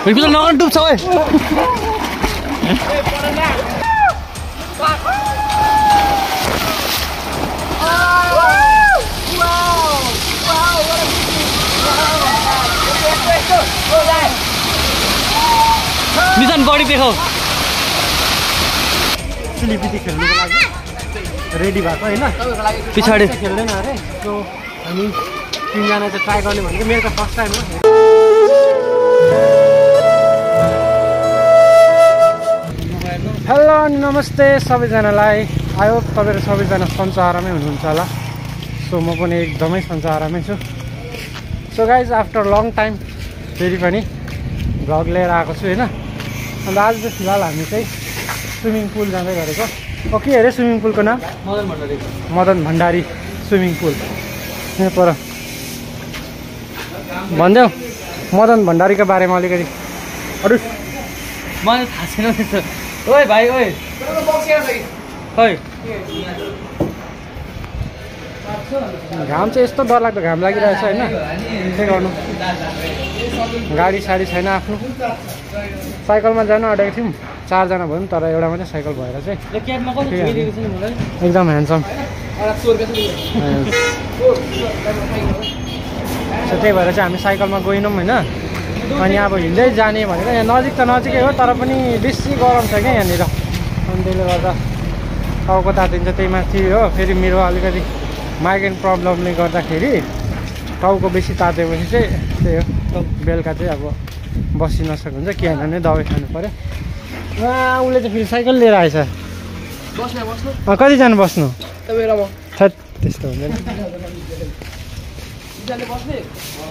बिल्कुल नगन डुब्छ ओए निशान बडी देखाऊ सिलिपिटी खेल्नुको लागि रेडी भएको हैन पछाडी खेल्दैन अरे सो हामी तीनजना चाहिँ ट्राई गर्ने भनेको मेरो त फर्स्ट टाइम हो हेलो नमस्ते सबैजनालाई आयो तपाईहरु सबैजना सन्चो आरामै हुनुहुन्छ होला सो म पनि एकदमै सन्चो आरामै छु so guys after long time फेरि पनि भ्लग लिएर आएको छु हैन अन्त आज चाहिँ फिलहाल हामी चाहिँ स्विमिङ पुल जाँदै गरेको के अरे स्विमिङ पुलको नाम मदन भण्डारी स्विमिङ पुल यहाँ पर भनिदेऊ मदन भण्डारीको बारेमा अलिकति अरू मलाई थाहा छैन त्यस्तो ओए भाइ ओए ओए घाम चाहिँ यस्तो डरलाग्दो घाम लागिरहेछ होइन के गर्नु गाडी साडी छैन आफ्नो साइकलमा जानु आँटेको थियौँ 4 जना भयौँ तर एउटा मात्रै साइकल भएर चाहिँ एकदम ह्यान्डसम त्यही भएर चाहिँ हामी साइकलमा गएनौँ होइन अनि अब हिँड्दै जाने भनेको यहाँ नजिक त नजिकै हो तर पनि बेसी गरम छ क्या यहाँनिर अनि त्यसले गर्दा टाउको तातिन्छ त्यही माथि हो फेरि मेरो अलिकति माइग्रेन प्रब्लमले गर्दाखेरि टाउको बेसी तातेपछि चाहिँ त्यही हो बेलुका चाहिँ अब बसी नसक्नु हुन्छ के होइन भने दबाई खानु पऱ्यो उसले चाहिँ फेरि साइकल लिएर आएछ कतिजना बस्नु त्यस्तो हुँदैन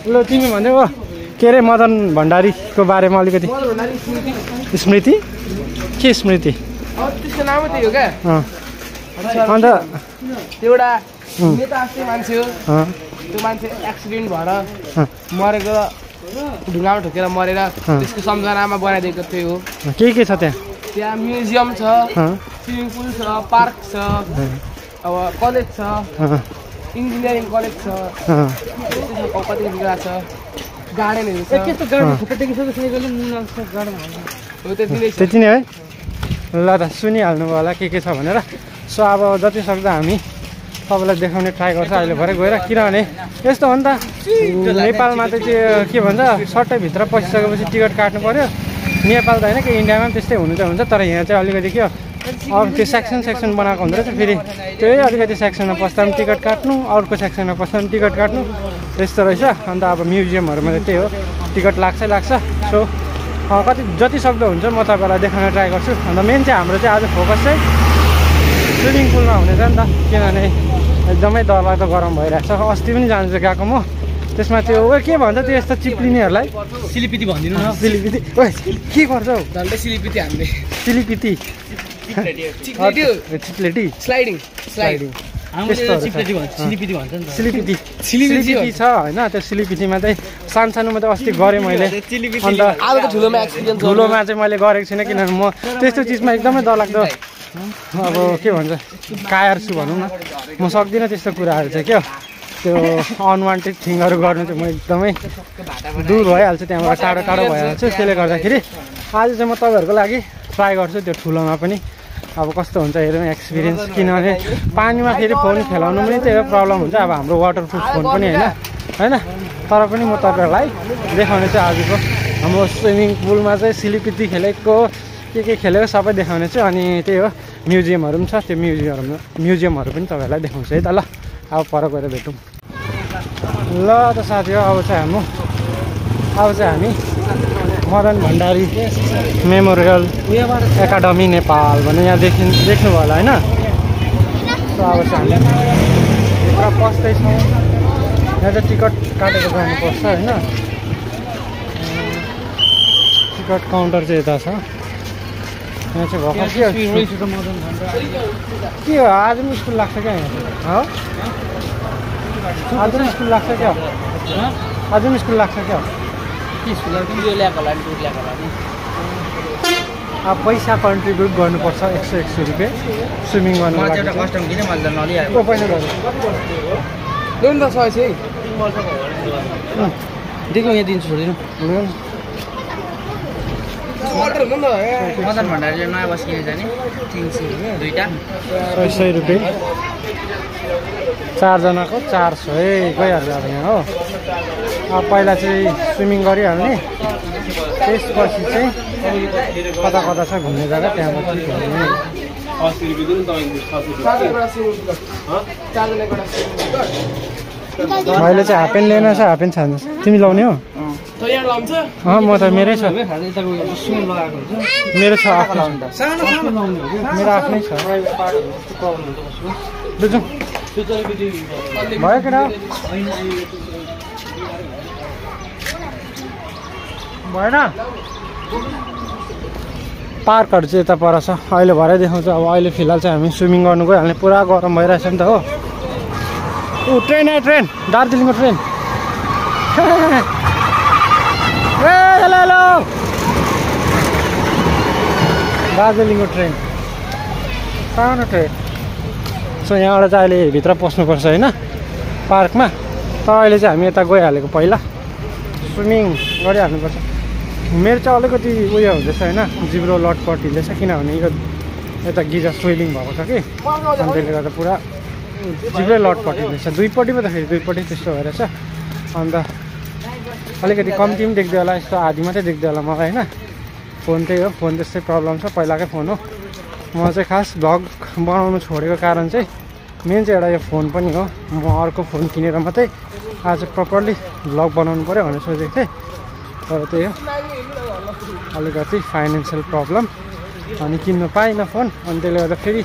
ल तिमी भन्दै हो के अरे मदन भण्डारीको बारेमा अलिकति स्मृति के स्मृति त्यसको नामै त्यही हो क्या अन्त एउटा नेता जस्तै मान्छे हो त्यो मान्छे एक्सिडेन्ट भएर मरेको ढुङ्गामा ठोकेर मरेर त्यसको सम्झनामा बनाइदिएको थियो हो के छ त्यहाँ त्यहाँ म्युजियम छ स्विमिङ पुल छ पार्क छ अब कलेज छ इन्जिनियरिङ कलेज छ कति जग्गा छ गार्डनहरू त्यति नै है ल त सुनिहाल्नुभयो होला के छ भनेर सो अब जति सक्दो हामी तपाईँलाई देखाउने ट्राई गर्छ अहिले भरे गएर किनभने यस्तो हो नि त नेपालमा त त्यो के भन्छ सट्टैभित्र पसिसकेपछि टिकट काट्नु पऱ्यो नेपाल त होइन कि इन्डियामा पनि त्यस्तै हुनु त हुन्छ तर यहाँ चाहिँ अलिकति के हो त्यो सेक्सन बनाएको हुँदो रहेछ फेरि त्यही अलिकति सेक्सनमा पस्दा पनि टिकट काट्नु अर्को सेक्सनमा पस्दा पनि टिकट काट्नु त्यस्तो रहेछ अन्त अब म्युजियमहरूमा चाहिँ त्यही हो टिकट लाग्छ सो कति जति सक्दो हुन्छ म तपाईँलाई देखाउन ट्राई गर्छु अन्त मेन चाहिँ हाम्रो चाहिँ आज फोकस चाहिँ स्विमिङ पुलमा हुनेछ नि त किनभने एकदमै डरलाग्दो गरम भइरहेको छ अस्ति पनि जान्छु गएको म त्यसमा त्यो के भन्छ त्यो यस्तो चिप्लिनेहरूलाई सिलिपिटी भनिदिनु न सिलिपिटी ओए के गर्छ हौ झन्डै सिलिपिटी हामीले सिलिपिटी चिप्लेटी स्लाइडिङ सिलिपिटी छ होइन त्यो सिलिपिटीमा चाहिँ सानोमा चाहिँ अस्ति गरेँ मैले अन्त ठुलोमा चाहिँ मैले गरेको छुइनँ किनभने म त्यस्तो चिजमा एकदमै डरलाग्दो अब के भन्छ कायर छु भनौँ न म सक्दिनँ त्यस्तो कुराहरू चाहिँ क्या त्यो अनवान्टेड थिङहरू गर्नु चाहिँ म एकदमै दूर भइहाल्छु त्यहाँबाट टाढो भइहाल्छु त्यसले गर्दाखेरि आज चाहिँ म तपाईँहरूको लागि ट्राई गर्छु त्यो ठुलोमा पनि अब कस्तो हुन्छ हेरौँ एक्सपिरियन्स किनभने पानीमा फेरि फोन खेलाउनु पनि त्यही प्रब्लम हुन्छ अब हाम्रो वाटरप्रुफ फोन पनि होइन तर पनि म तपाईँहरूलाई देखाउने चाहिँ आजको हाम्रो स्विमिङ पुलमा चाहिँ सिलिपिटी खेलेको के खेलेको सबै देखाउने छु अनि त्यही हो म्युजियमहरू पनि छ त्यो म्युजियमहरू पनि तपाईँहरूलाई देखाउँछु है त ल अब पर गएर भेटौँ ल त साथी हो अब चाहिँ हामी मदन भण्डारी मेमोरियल एकाडमी नेपाल भन्ने यहाँ देख्नुभयो होला होइन सो अब चाहिँ हामी भित्र पस्दैछौँ यहाँ चाहिँ टिकट काटेर जानुपर्छ होइन टिकट काउन्टर चाहिँ यता छ यहाँ चाहिँ भर्खर के हो आज पनि स्कुल लाग्छ क्या यहाँ आज पनि स्कुल लाग्छ क्या आज पनि स्कुल लाग्छ क्या अब पैसा कन्ट्रिब्युट गर्नुपर्छ 101 रुपियाँ स्विमिङ गर्नु लागि पैसा देखो यहाँ दिन्छु छोडिनु मदन भण्डारीले नयाँ बस किने जाने दुईटा 600 रुपियाँ 4 जनाको 400 गइहाल्छ अब यहाँ हो। अब पहिला चाहिँ स्विमिङ गरिहाल्ने, त्यसपछि चाहिँ कता कता छ घुम्ने जग्गा त्यहाँ मात्रै घुम्ने। मैले चाहिँ हाफ प्यान्ट लिएन छ, हाफ प्यान्ट छान्छु। तिमी लाउने हो? म त मेरै छ, मेरो छ, मेरो आफ्नै छ। भयो केटा भएन। पार्कहरू चाहिँ यता पर छ, अहिले भरे देखाउँछ। अब अहिले फिलहाल चाहिँ हामी स्विमिङ गर्नु गइहाल्ने, पुरा गरम भइरहेछ नि त हो। ऊ ट्रेन आयो, ट्रेन, दार्जिलिङको ट्रेन। हेलो हेलो, दार्जिलिङको ट्रेन, सानो ट्रेन। सो यहाँबाट चाहिँ अहिले भित्र पस्नुपर्छ होइन पार्कमा। तर अहिले चाहिँ हामी यता गइहालेको, पहिला स्विमिङ गरिहाल्नुपर्छ। मेरो चाहिँ अलिकति उयो हुँदैछ होइन, जिब्रो लटपट हिँड्दैछ, किनभने यो यता गिजा स्वेलिङ भएको छ कि, अनि त्यसले गर्दा पुरा जिब्रै लटपट हिँड्दैछ। दुईपट्टि त फेरि दुईपट्टि त्यस्तो भइरहेछ। अन्त अलिकति कम्ती पनि देख्दै होला, यस्तो आधी मात्रै देख्दै होला मलाई होइन। फोन त्यही हो, फोन त्यस्तै प्रब्लम छ, पहिलाकै फोन हो। म चाहिँ खास भ्लग बनाउनु छोडेको कारण चाहिँ मेन चाहिँ एउटा यो फोन पनि हो। म अर्को फोन किनेर मात्रै आज प्रपरली भ्लग बनाउनु पऱ्यो भनेर सोचेको थिएँ, तर त्यही हो अलिकति फाइनेन्सियल प्रब्लम, अनि किन्नु पाइनँ फोन। अनि त्यसले गर्दा फेरि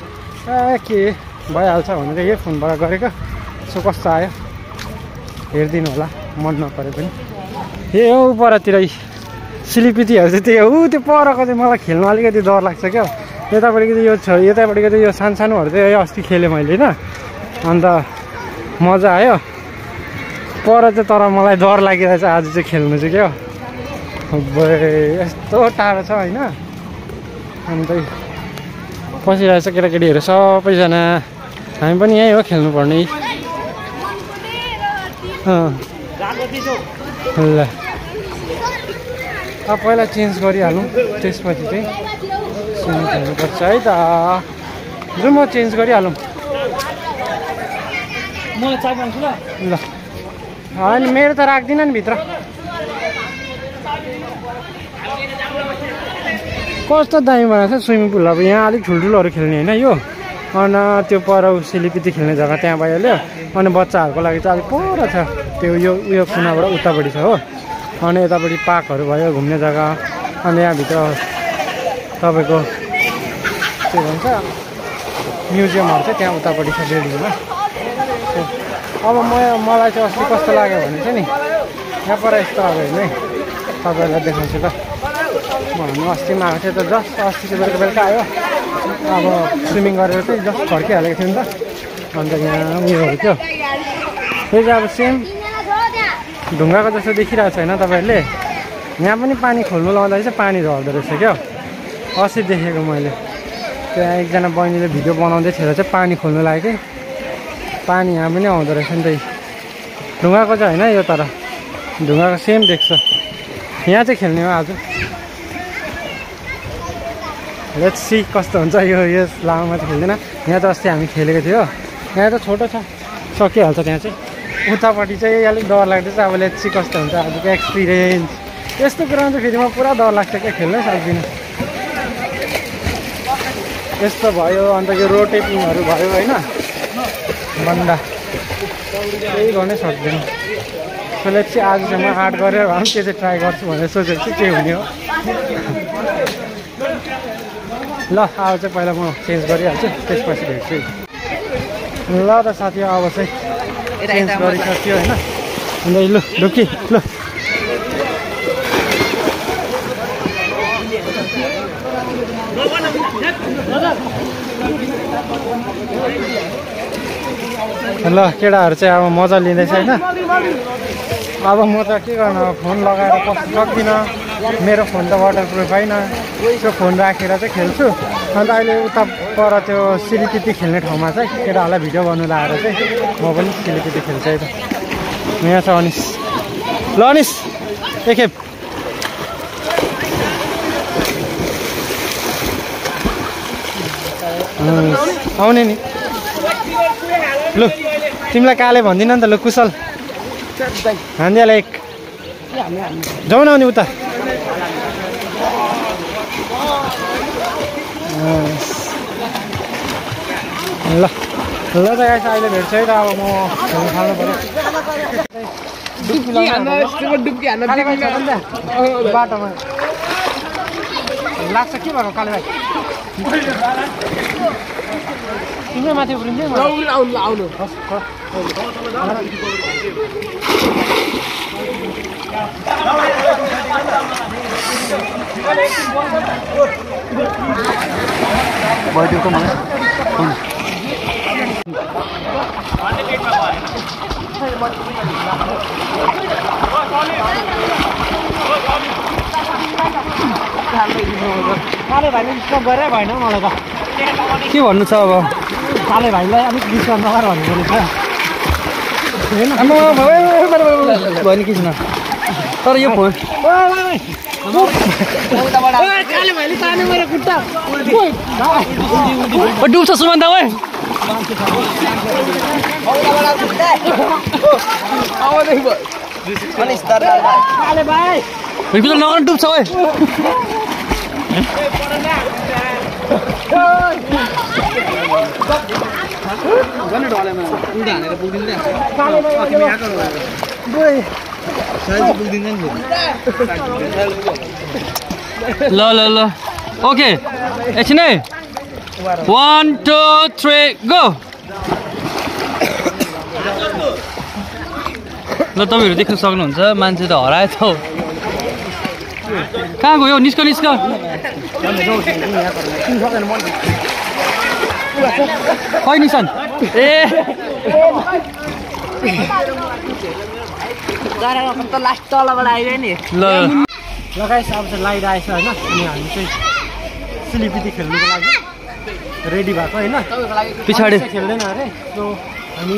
के भइहाल्छ भनेर यही फोनबाट गरेको। सो कस्तो आयो हेरिदिनु होला, मन नपरे पनि। ए ऊ परतिर सिलिपिटीहरू चाहिँ त्यही हो, त्यो परको चाहिँ मलाई खेल्नु अलिकति डर लाग्छ क्या। यतापट्टिको चाहिँ यो छ, यतापट्टिको चाहिँ यो सानसानोहरू चाहिँ अस्ति खेलेँ मैले होइन, अन्त मजा आयो। पर चाहिँ तर मलाई डर लागिरहेछ आज चाहिँ खेल्नु चाहिँ क्या। यस्तो टाढो छ होइन, अन्त पसिरहेछ केटाकेटीहरू सबैजना। हामी पनि यहीँ हो खेल्नुपर्ने। ल अब पहिला चेन्ज गरिहालौँ, त्यसपछि चाहिँ स्विमिङ खेल्नुपर्छ है त। जाउँ, म चेन्ज गरिहालौँ। मलाई चाय पाउँछु ल। ल होइन, मेरो त राख्दिनँ नि भित्र। कस्तो दामी बनाएको छ स्विमिङ पुल। अब यहाँ अलिक ठुल्ठुलोहरू खेल्ने होइन यो, अनि त्यो पर सिलिपिटी खेल्ने जग्गा त्यहाँ भइहाल्यो। अनि बच्चाहरूको लागि चाहिँ अलिक पर छ, त्यो यो कुनाबाट उतापट्टि छ हो। अनि यतापट्टि पार्कहरू भयो, घुम्ने जग्गा। अनि यहाँभित्र तपाईँको के भन्छ म्युजियमहरू चाहिँ त्यहाँ उतापट्टि छ बिल्डिङमा। अब मलाई चाहिँ अस्ति कस्तो लाग्यो भने चाहिँ नि, यहाँ पर यस्तो अब हेर्नु है, तपाईँहरूलाई देखाउँछु ल। म हामी अस्तिमा आएको थिएँ त, जस्ट अस्ति चाहिँ बेलुका आयो। अब स्विमिङ गरेर चाहिँ जस्ट फर्किहालेको थियो नि त। अन्त यहाँ उयोहरू थियो, यो चाहिँ अब सेम ढुङ्गाको जस्तो देखिरहेको छ होइन तपाईँहरूले। यहाँ पनि पानी खोल्नु लाउँदाखेरि चाहिँ पानी झर्दो रहेछ क्या। अस्ति देखेको मैले, त्यहाँ एकजना बहिनीले भिडियो बनाउँदै थियो चाहिँ पानी खोल्नु लाग्यो कि पानी यहाँ पनि आउँदो रहेछ नि त। ढुङ्गाको चाहिँ होइन यो, तर ढुङ्गाको सेम देख्छ। यहाँ चाहिँ खेल्ने हो आज। लेट्स सी कस्तो हुन्छ यो लामोमा चाहिँ खेल्दैन। यहाँ त अस्ति हामी खेलेको थियो, यहाँ त छोटो छ, सकिहाल्छ। त्यहाँ चाहिँ उतापट्टि चाहिँ अलिक डर लाग्दैछ। अब लेट्स सी कस्तो हुन्छ आजको एक्सपिरियन्स। यस्तो कुरामा चाहिँ फेरि म पुरा डर लाग्छ क्या, खेल्नै सक्दिनँ। यस्तो भयो, अन्त यो रोटेटिङहरू भयो होइन, बन्दा केही गर्नै सक्दैन। सो लेट्स सी आज चाहिँ म 8 गरेर भए पनि त्यो चाहिँ ट्राई गर्छु भनेर सोचेको छु, के हुने हो। ल अब चाहिँ पहिला म चेन्ज गरिहाल्छु, त्यसपछि भेट्छु। ल त साथी, अब चाहिँ चेन्ज गरिसक्यो होइन। अन्त लु ढुकी ल। ल केटाहरू चाहिँ अब मजा लिँदैछ होइन। अब म त के गर्नु, फोन लगाएर बस्नु सक्दिनँ, मेरो फोन त वाटरप्रुफ होइन। त्यो फोन राखेर चाहिँ खेल्छु। अन्त अहिले उता पर त्यो सिलिपिटी खेल्ने ठाउँमा चाहिँ केटाहरूलाई भिडियो गर्नु लगाएर चाहिँ म पनि सिलिपिटी खेल्छु है त। यहाँ छ अनिस। ल अनिस एकखेप आउने नि लु तिमीलाई काले भन्दिनँ नि त लु कुशल हान्दिहाल एक जाउँ न अनि उता ल ल त गाइस अहिले भेट्छ है त अब म खानु पर्यो बाटोमा लाग्छ के भएको काले भाइ तिम्रो माथि उफ्रिन्छ आउनु बैठकको मलाई काले भाइले डिस्टर्ब गरेरै भएन मलाई त के भन्नु छ अब काले भाइलाई अलिक डिस्टर्ब नगर भन्नु भयो नि के छैन तर यो फोन काले भाइले ताने मेरो खुट्टा डुब्छ सुमन दा ओए काले भाइ नगर्नु डुब्छ ओए ल ल ल ओके एकछिन है 1 2 3 गो ल तपाईँहरू देख्न सक्नुहुन्छ मान्छे त हराएछ हौ कहाँ गयो निस्क खै निशान ए लास्ट तलबाट आइरह्यो नि ल लगाइस अब चाहिँ लाइट आएछ होइन अनि हामी चाहिँ सिलिपिटी खेल्नुको लागि रेडी भएको होइन पछाडि खेल्दैन अरे सो हामी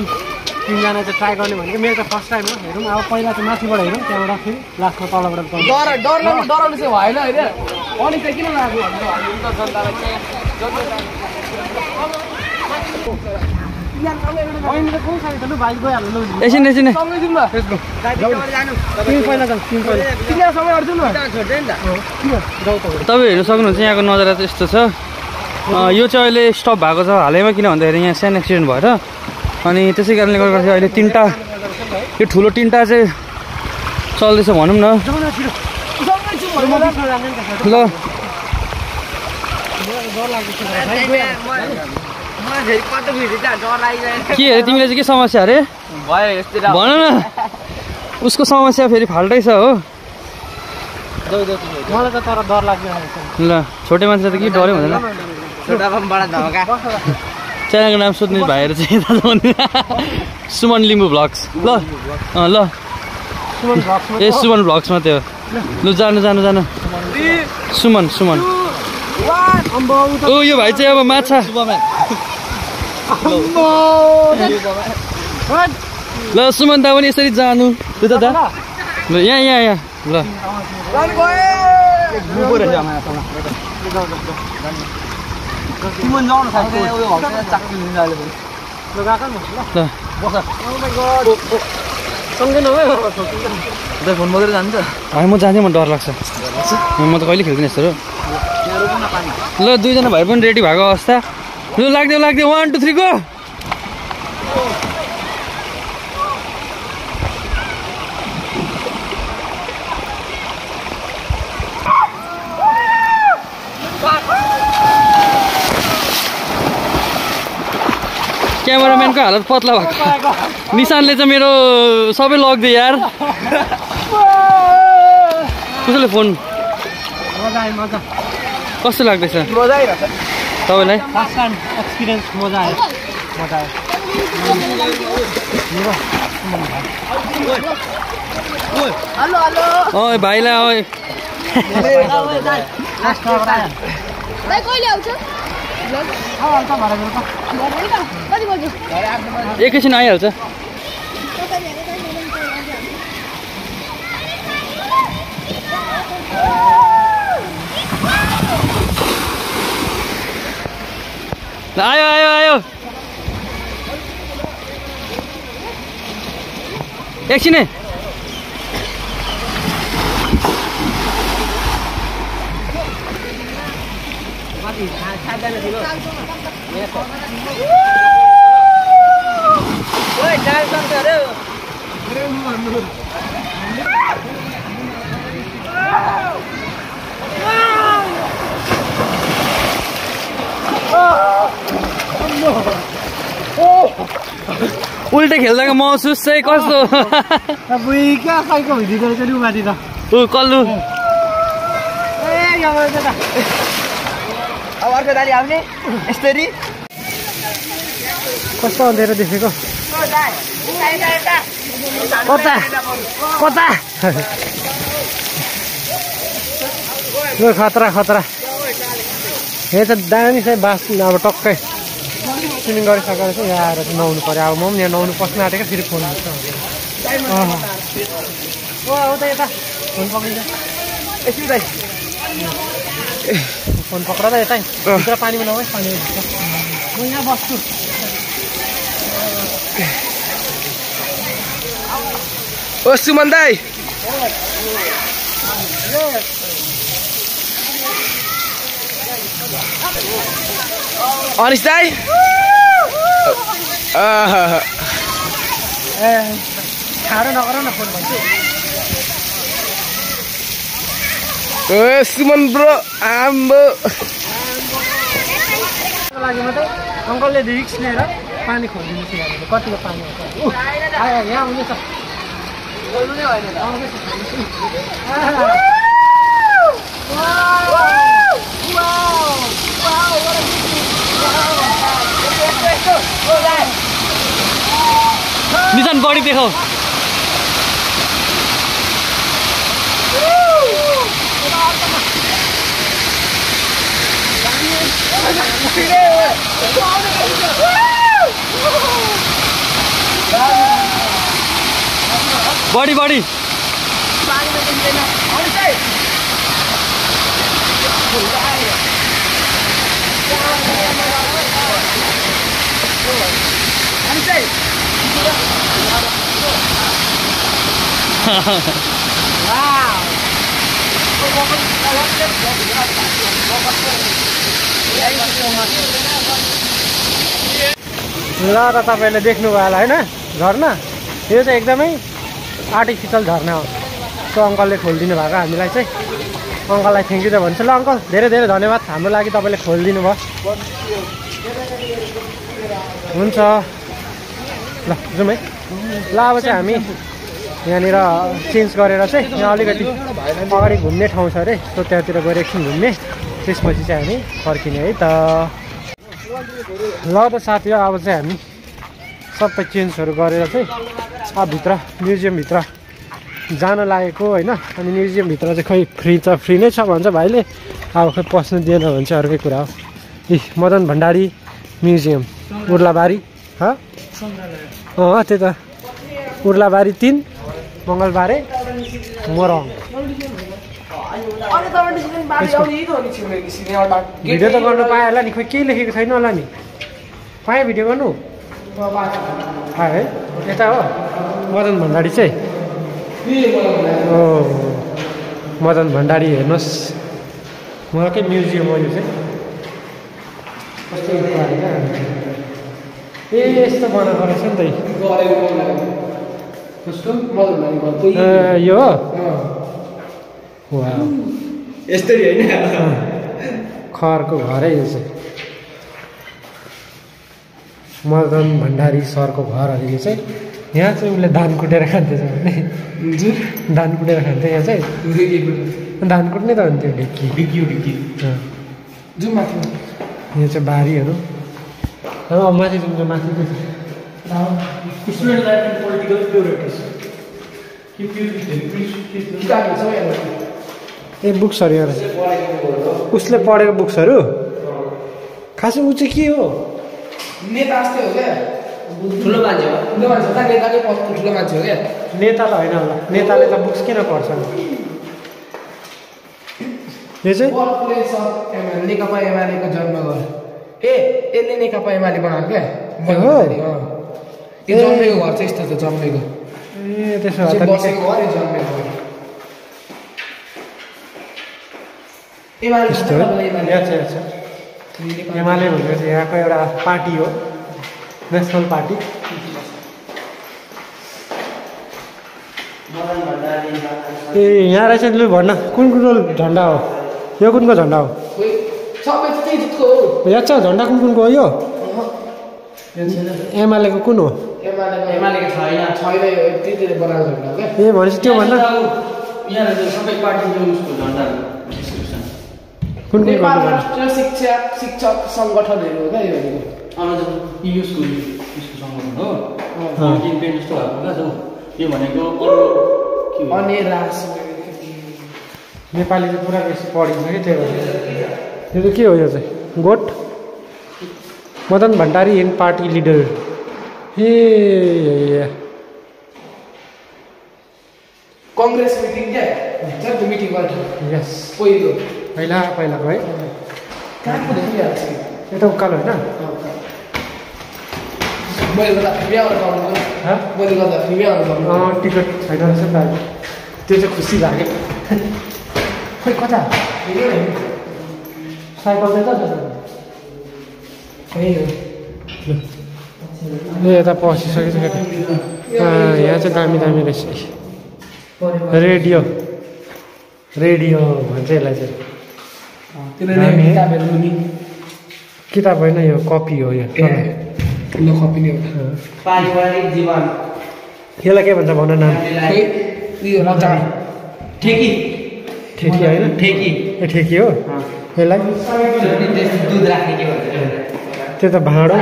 तिनजना चाहिँ ट्राई गर्ने भनेको मेरो त फर्स्ट टाइम हो हेरौँ अब पहिला चाहिँ माथिबाट हेरौँ त्यहाँबाट फेरि लास्टमा तलबाट डराउनु चाहिँ भएन होइन अनि चाहिँ किन लाग्यो एकछिन तपाईँहरू सक्नुहुन्छ यहाँको नजारा चाहिँ यस्तो छ यो चाहिँ अहिले स्टप भएको छ हालैमा किन भन्दाखेरि यहाँ सानो एक्सिडेन्ट भएर अनि त्यसै कारणले गर्दाखेरि अहिले तिनवटा यो ठुलो तिनवटा चाहिँ चल्दैछ भनौँ न ल के अरे तिमीले चाहिँ के समस्या अरे भन न उसको समस्या फेरि फाल्टै छ हो मलाई त तर डर लाग्दैन ल छोटे मान्छे त के डरै हुँदैन च्यानलको नाम सोध्ने भाइहरू चाहिँ सुमन लिम्बू भ्लग्स ल ल ए सुमन भ्लग्समा त्यो लु जानु सुमन ओ यो भाइ चाहिँ अब माछा ल सुमन दा पनि यसरी जानु त्यो त दा ल यहाँ ल फोन बोकेर जान्छ होइन म जाँदै म डर लाग्छ म त कहिले खेल्दिनँ यस्तो ल दुईजना भाइ पनि रेडी भएको अवस्था लु लाग्दै 1 2 3 गो क्यामेराम्यानको हालत पत्ला भएको निशानले चाहिँ मेरो सबै लगिदियो यार कसैले फोन कस्तो लाग्दैछ तपाईँलाई फर्स्ट टाइम एक्सपिरियन्स मजा आयो ओए भाइलाई ओए एकैछिन आइहाल्छ आयो आयो आयो एकछिन है उल्टे खेल्दाको महसुस चाहिँ कस्तो ऊ कल्लु अब अर्को दाली आउने यसरी कस्तो अँधेरो देखेको कता कता यो खतरा खतरा यहाँ त दामी चाहिँ बास अब टक्कै स्विमिङ गरिसकेर चाहिँ यहाँ आएर चाहिँ नुहाउनु पऱ्यो अब म पनि यहाँ नुहाउनु पस्नु आँटेको फेरि फोन हुन्छ उता यता फोन पक्रिन्छ फोन पक्र त यतै भित्र पानीमा नहोस् पानी म यहाँ बस्छु ओ सुमन दाई अनिस दाई खाएर नगर न फोन भन्छु सुमन ब्रो आम्बो लागि मात्रै अङ्कलले रिक्स लिएर पानी खोलिदिनु थियो कतिको पानी आयो यहाँ आउँदैछ निशान बडी देखाऊ बडी बडी ल त तपाईँले देख्नुभयो होला होइन झर्ना यो चाहिँ एकदमै आर्टिफिसियल झर्ना हो सो अङ्कलले खोलिदिनु भएको हामीलाई चाहिँ अङ्कललाई थ्याङ्क यू त भन्छु ल अङ्कल धेरै धेरै धन्यवाद हाम्रो लागि तपाईँले खोलिदिनु भयो हुन्छ ल जाउँ है ल अब चाहिँ हामी यहाँनिर चेन्ज गरेर चाहिँ यहाँ अलिकति अगाडि घुम्ने ठाउँ छ अरे सो त्यहाँतिर गएर एकछिन घुम्ने त्यसपछि चाहिँ हामी फर्किने है त ल त साथी अब चाहिँ हामी सबै चेन्जहरू गरेर चाहिँ अब भित्र म्युजियमभित्र जान लागेको होइन अनि म्युजियमभित्र चाहिँ खै फ्री नै छ भन्छ भाइले अब खै पस्नु दिएन भने चाहिँ अर्कै कुरा हो ए मदन भण्डारी म्युजियम उर्लाबारी त्यही त उर्लाबारी 3 मङ्गलबारे मोरङ भिडियो त गर्नु पाएँ होला नि खोइ केही लेखेको छैन होला नि पाएँ भिडियो गर्नु है यता हो मदन भण्डारी चाहिँ ओ मदन भण्डारी हेर्नुहोस् उहाँकै म्युजियम हो यो चाहिँ ए यस्तो बनाएको रहेछ नि त यो यस्तरी होइन खरको घरै यो चाहिँ मदन भण्डारी सरको घर अरे यो चाहिँ यहाँ चाहिँ उसले धान कुटेर खान्थेछ भने धान कुटेर खान्थे यहाँ चाहिँ धान कुट्ने त हुन्थ्यो ढिक्की जुन माथि यो चाहिँ बारीहरू अब माथि जुन माथि ए बुक्सहरू यहाँ उसले पढेको बुक्सहरू खासै ऊ चाहिँ के हो नेता जस्तै हो क्या ठुलो मान्छे हो ठुलो मान्छे हो क्या नेता त होइन होला नेताले त बुक्स किन पढ्छन् यो चाहिँ नेकपा एमालेको जन्म यसले नेकपा एमाले बनाएको क्या हो? यो जन्मेको घर चाहिँ यस्तो छ जन्मेको ए त्यसो भए त बसेको घर जन्मेको घर एमाले यस्तो हो एमाले भनेको चाहिँ यहाँको एउटा पार्टी हो नेसनल पार्टी ए यहाँ रहेछ लु भन्न कुनको झन्डा हो यो कुनको झन्डा हो सबै त्यही जितको हो याद छ झन्डा कुनको हो यो एमालेको कुन हो एमालेको छैन यो त्यतिले बनाएको झन्डा क्या ए भनेपछि त्यो भन्दा सबै पार्टीको उसको झन्डाहरू डिस्क्रिप्सन कुन नेपाल राष्ट्रिय शिक्षक सङ्गठनहरू हो क्या यो भनेको उसको सङ्गठन हो क्याम्पेन जस्तो भएको क्या जो यो भनेको अन्य राष्ट्र नेपाली चाहिँ पुरा बेसी पढिन्छ कि त्यही भएर यो चाहिँ के हो यो चाहिँ गोठ Madan Bhandari and party leader A Congress meeting क्या जस्तो मिटिङ गर्छ यस पहिलाको है कहाँको देखिहाल्छ यता उकालो होइन मैले गर्दा फ्री आउनु टिकट छैन रहेछ नि त त्यो चाहिँ खुसी लाग्यो खोइ कता साइकल चाहिँ त त्यही हो ए यता पसिसकेको छ यहाँ चाहिँ दामी दामी रहेछ रेडियो भन्छ यसलाई चाहिँ किताब होइन यो कपी हो यो कपी नै हो पारिवारिक जीवन यसलाई के भन्छ भन नाम उयो रचा ठेकी होइन ठेकी ए ठेकी हो यसलाई दुध राख्ने के भन्छ त्यो त भाँडो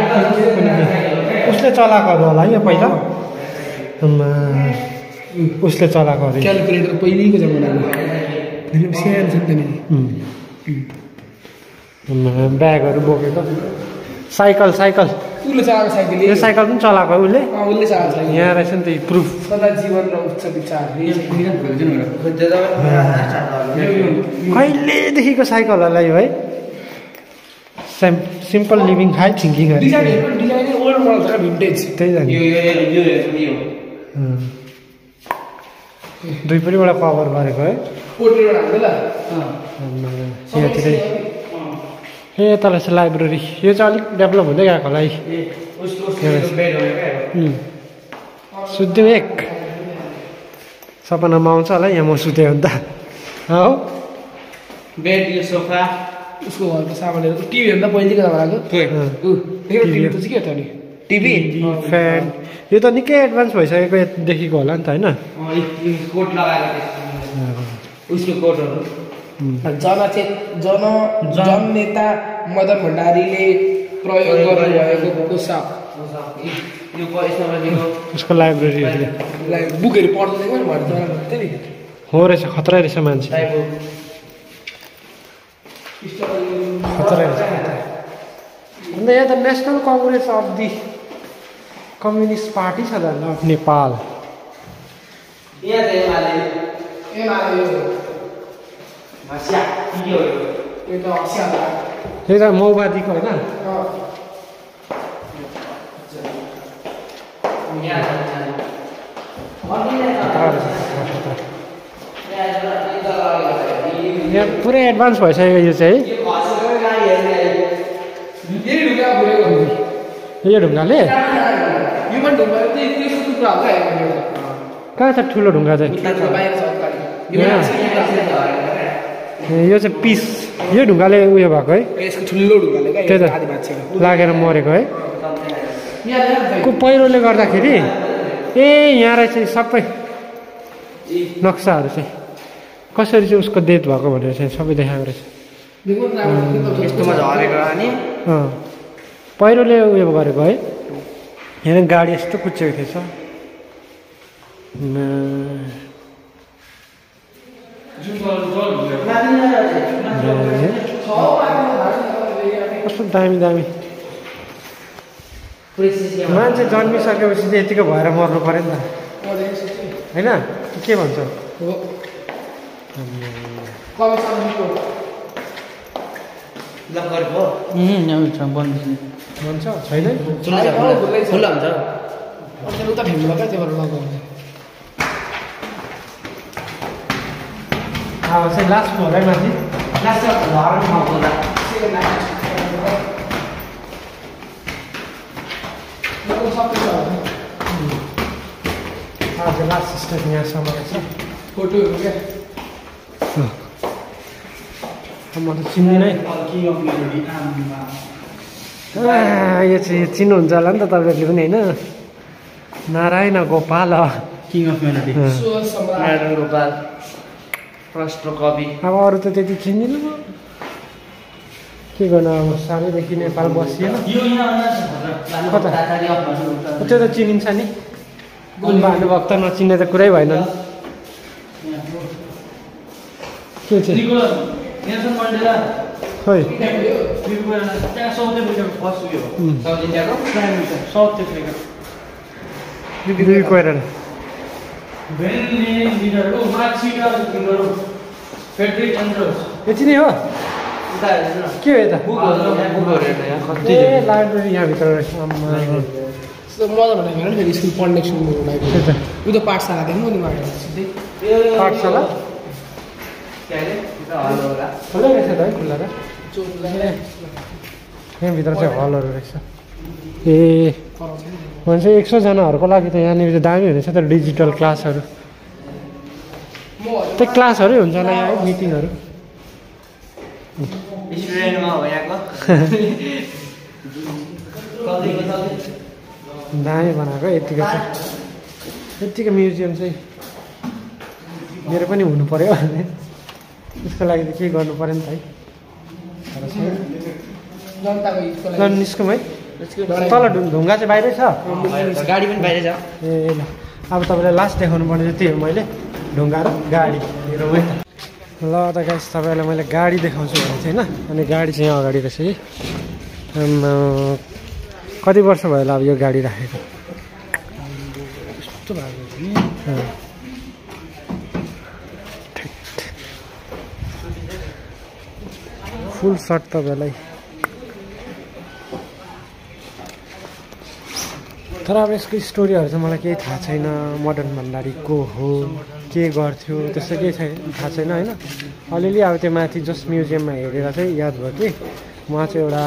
उसले चलाएको होला है यो पहिला उसले चलाएको अरे क्यालकुलेटर पहिलेको जमानाको सानो छ नि ब्यागहरू बोकेको साइकल उसले चलाएको साइकल यो साइकल पनि चलाएको उसले उसले चलाएको साइकल यहाँ रहेछ नि त प्रुफ सदा जीवन र उच्च विचार कहिलेदेखिको साइकल होला यो है simple living high thinking design old model छ भिन्टेज त्यही जाने दुईपट्टिबाट कभर गरेको है पोर्ट्रेट हाल्दै ल यहाँतिर ए तल चाहिँ लाइब्रेरी यो चाहिँ अलिक डेभलप हुँदै गएको होला है सुत्यो एक सपनामा आउँछ होला यहाँ म सुतेँ भने त हो बेड यो सोफा उसको घरको सामानहरू टिभी भन्दा पहिलेको जमानाको टिभी त चाहिँ के हो त नि टिभी फ्यान यो त निकै एडभान्स भइसकेको देखिको होला नि त होइन कोट लगाएको उसको कोटहरू जननेता मदन भण्डारीले प्रयोग गर्नुभएको पोसाक उसको लाइब्रेरी बुकहरू पढ्दै हो रहेछ खतरा रहेछ मान्छे खतरा रहेछ अन्त यहाँ त national Congress of the communist party छ त अफ नेपाल त्यही त माओवादीको होइन यहाँ पुरै एडभान्स भइसक्यो यो चाहिँ यो ढुङ्गाले कहाँ छ ठुलो ढुङ्गा चाहिँ यो चाहिँ पिस यो ढुङ्गाले उयो भएको है त्यही त लागेर मरेको है को पहिरोले गर्दाखेरि ए यहाँ रहेछ सबै नक्साहरू चाहिँ कसरी चाहिँ उसको डेथ भएको भनेर चाहिँ सबै देखाएको रहेछ पहिरोले उयो गरेको है यहाँ गाडी यस्तो कुचेको थिएछ कस्तो दामी दामी मान्छे जन्मिसकेपछि चाहिँ यतिको भएर मर्नु पऱ्यो नि त होइन के भन्छ यहाँभित्र बन्द भन्छ छैन खुल्ला हुन्छ अनि उता ठेम्नु क्या त्यो भएर लगाउनु चाहिँ लास्ट फ्लोर है माथि लास्ट स्टेप यहाँसम्म रहेछ फोटोहरू क्या म त चिन्दिनँ यो चाहिँ चिन्नुहुन्छ होला नि त तपाईँहरूले पनि होइन Narayan Gopal king of melody Narayan Gopal राष्ट्र कवि अब अरू त त्यति चिन्दिनँ म के गर्नु अब सानैदेखि नेपाल बसिएन कता त्यो त चिनिन्छ नि भानुभक्त नचिन्ने त कुरै भएन नि के चाहिँ खोइ बिबी कोइराला यति नै हो के हो यता ए लाइब्रेरी यहाँभित्र रहेछ मजा भनेको होइन फेरि स्कुल पढ्ने स्कुलको लाइब्रेरी उता पाठशालादेखि मुनि माटो सिधै पाठशाला खुल्लै रहेछ त है खुल्ला र यहाँभित्र चाहिँ हलहरू रहेछ ए भन्छ 100जनाहरूको लागि त यहाँनिर चाहिँ दामी हुनेछ त डिजिटल क्लासहरू त्यो क्लासहरू हुन्छ होला यहाँ है मिटिङहरू दामी बनाएको यतिको चाहिँ यतिको म्युजियम चाहिँ मेरो पनि हुनु पऱ्यो भने त्यसको लागि त के गर्नु पऱ्यो नि त है निस्कौँ है तल ढुङ्गा चाहिँ बाहिरै छ गाडी पनि बाहिरै छ ए ल अब तपाईँलाई लास्ट देखाउनु पर्ने चाहिँ त्यही हो मैले ढुङ्गा र गाडी हेरौँ है ल त गाइस तपाईँलाई मैले गाडी देखाउँछु भने चाहिँ होइन अनि गाडी चाहिँ यहाँ अगाडि रहेछ कि कति वर्ष भयो होला अब यो गाडी राखेको यस्तो भएको फुल सर्ट तपाईँलाई तर अब यसको स्टोरीहरू चाहिँ मलाई केही थाहा छैन मदन भण्डारी को हो के गर्थ्यो त्यस्तो केही छैन थाहा छैन होइन अलिअलि अब त्यो माथि जस्ट म्युजियममा हेरेर चाहिँ याद भयो कि उहाँ चाहिँ एउटा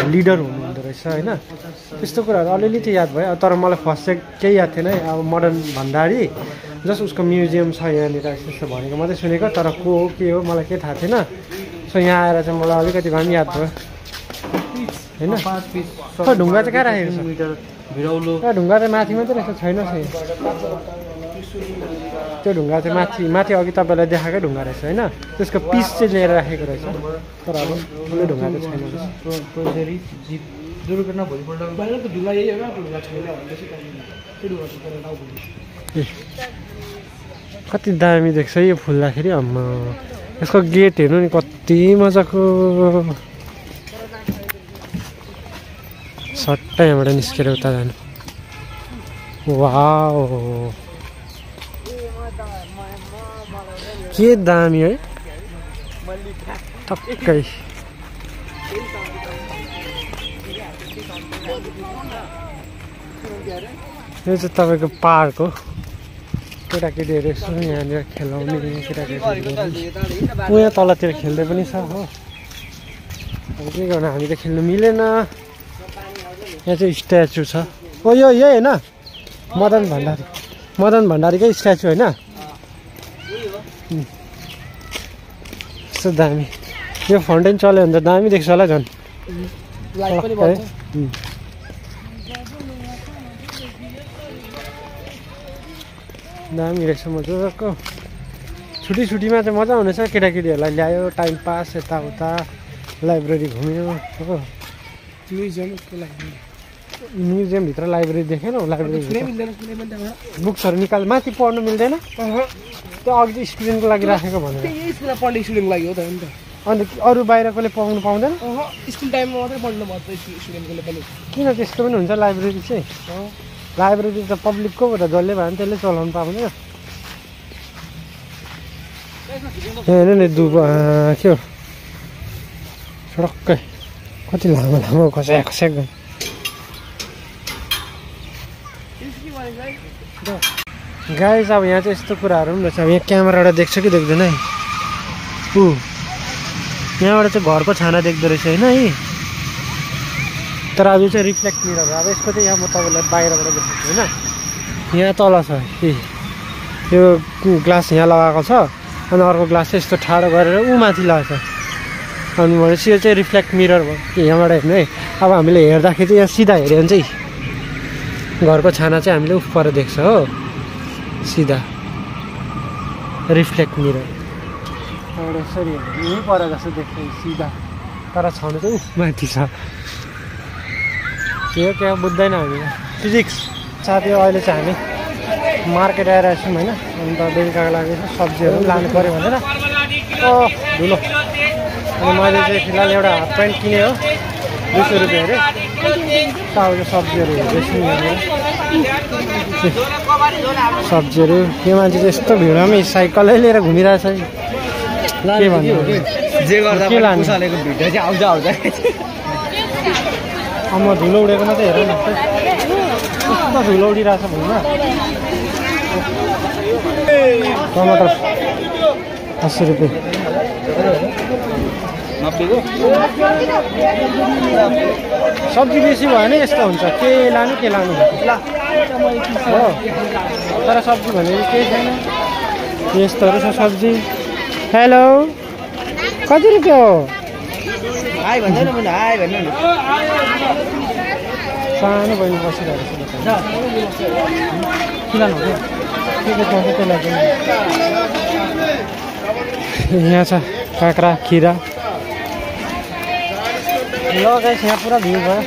लिडर हुनुहुँदो रहेछ होइन त्यस्तो कुराहरू अलिअलि चाहिँ याद भयो तर मलाई फर्स्ट चाहिँ केही याद थिएन है अब मदन भण्डारी जस्ट उसको म्युजियम छ यहाँनिर यस्तो भनेको मात्रै सुनेको तर को हो के हो मलाई केही थाहा थिएन सो यहाँ आएर चाहिँ मलाई अलिकति भए पनि याद भयो होइन ढुङ्गा चाहिँ कहाँ राखेको छ ढुङ्गा चाहिँ माथि मात्रै रहेछ छैन त्यो ढुङ्गा चाहिँ माथि अघि तपाईँलाई देखाएकै ढुङ्गा रहेछ होइन त्यसको पिस चाहिँ लिएर राखेको रहेछ तर अब ठुलो ढुङ्गा चाहिँ छैन दुर्घटना भोलिपल्ट ढुङ्गा यही हो ढुङ्गा छैन कति दामी देख्छ यो फुल्दाखेरि अम्मा यसको गेट हेर्नु नि कति मजाको सट्टै यहाँबाट निस्केर उता जानु वाउ के दामी है टक्कै यो चाहिँ तपाईँको पार्क हो केटाकेटीहरू यसो यहाँनिर खेलाउने केटाकेटीहरू यहाँ तलतिर खेल्दै पनि छ हो अब के गर्नु हामी त खेल्नु मिलेन यहाँ चाहिँ स्ट्याचु छ ओ यो यही होइन मदन भण्डारीकै स्ट्याचु होइन यस्तो दामी यो फाउन्टेन चल्यो भने त दामी देख्छ होला झन् दामी रहेछ मजाको छुट्टीमा चाहिँ मजा हुनेछ केटाकेटीहरूलाई ल्यायो टाइम पास यताउता लाइब्रेरी घुम्यो हो म्युजियमभित्र लाइब्रेरी देखेन लाइब्रेरी बुक्सहरू निकाल माथि पढ्नु मिल्दैन त्यो अघि स्टुडेन्टको लागि राखेको भनेर पढ्ने स्टुडेन्टको लागि हो त अन्त अरू बाहिरकोले पाउनु पाउँदैन स्कुल टाइममा मात्रै पढ्नु पर्छ स्टुडेन्टकोले पनि किन त्यस्तो पनि हुन्छ लाइब्रेरी चाहिँ लाइब्रेरी त पब्लिकको त जसले भयो भने त्यसले चलाउनु पाउँदैन हेर्नु नि के हो सडक्कै कति लामो लामो खस्याक खस्याक गाइस अब यहाँ चाहिँ यस्तो कुराहरू पनि रहेछ अब यहाँ क्यामेराबाट देख्छ कि देख्दैन है यहाँबाट चाहिँ घरको छाना देख्दो रहेछ होइन है तर अब यो चाहिँ रिफ्लेक्ट मिरर हो अब यसको चाहिँ यहाँ म तपाईँलाई बाहिरबाट देखाउँछु होइन यहाँ तल छ यो ग्लास यहाँ लगाएको छ अनि अर्को ग्लास चाहिँ यस्तो ठाडो गरेर ऊ माथि लगाएको छ अनि भनेपछि यो चाहिँ रिफ्लेक्ट मिरर भयो यहाँबाट हेर्नु है अब हामीले हेर्दाखेरि चाहिँ यहाँ सिधा हेऱ्यो भने चाहिँ घरको छाना चाहिँ हामीले उफ पर देख्छ हो सिधा रिफ्लेक्ट मिरर एउटा यसरी यहीँ पर जस्तो देख्छ सिधा तर छनु चाहिँ उफ माथि छ त्यो क्या बुझ्दैन हामीले फिजिक्स साथी अहिले चाहिँ हामी मार्केट आइरहेको छौँ होइन अन्त बेलुकाको लागि सब्जीहरू पनि लानु पऱ्यो भनेर धुलो अनि मैले चाहिँ फिलहाल एउटा हाफ प्यान्ट किनेँ हो 200 रुपियाँ अरे अब सब्जीहरू हेर्दैछु सब्जीहरू यो मान्छे चाहिँ यस्तो भिडमै साइकलै लिएर घुमिरहेछ के भन्नु के लानु अब धुलो उडेको मात्रै हेर न कस्तो धुलो उडिरहेछ भुइँमा टमाटर 80 रुपियाँ सब्जी बेसी भयो भने यस्तो हुन्छ के लानु हो तर सब्जी भनेको केही छैन यस्तोहरू छ सब्जी हेलो कति रुपियाँ हो हाई भन्दैन मैले हाई भन्नु न सानो बहिनी बसिरहेको छ के लानु हो के पाउँछ त्यसलाई यहाँ छ काँक्रा खिरा ल गाइस यहाँ पुरा भिड भयो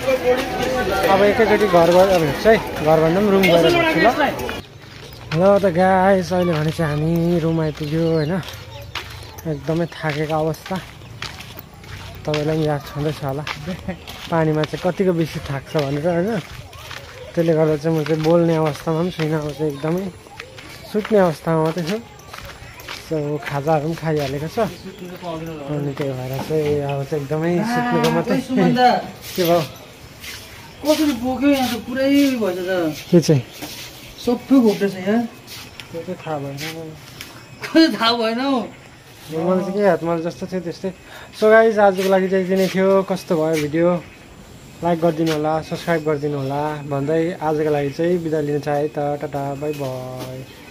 अब एकैचोटि घर गएर भेट्छ है घर भन्दा पनि रुम गएर भेट्छु ल त गाइस अहिले भने चाहिँ हामी रुम आइपुग्यो होइन एकदमै थाकेको अवस्था तपाईँलाई पनि याद छँदैछ होला पानीमा चाहिँ कतिको बेसी थाक्छ भनेर होइन त्यसले गर्दा चाहिँ म चाहिँ बोल्ने अवस्थामा पनि छुइनँ अब चाहिँ एकदमै सुत्ने अवस्थामा मात्रै छु सो खाजाहरू पनि खाइहालेको छ अनि त्यही भएर चाहिँ अब चाहिँ एकदमै सुत्नुको मात्रै के भयो कसरी बोक्यो यहाँ त पुरै भएछ त के चाहिँ सबै घोप्टेछ यहाँ त्यो चाहिँ थाहा भएन थाहा भएन हौ मलाई चाहिँ के हात मलाई जस्तो थियो त्यस्तै सो गाइस आजको लागि चाहिँ यति नै थियो कस्तो भयो भिडियो लाइक गरिदिनु होला सब्सक्राइब गरिदिनु होला भन्दै आजको लागि चाहिँ बिदा लिन चाहे त टाटा बाई बाई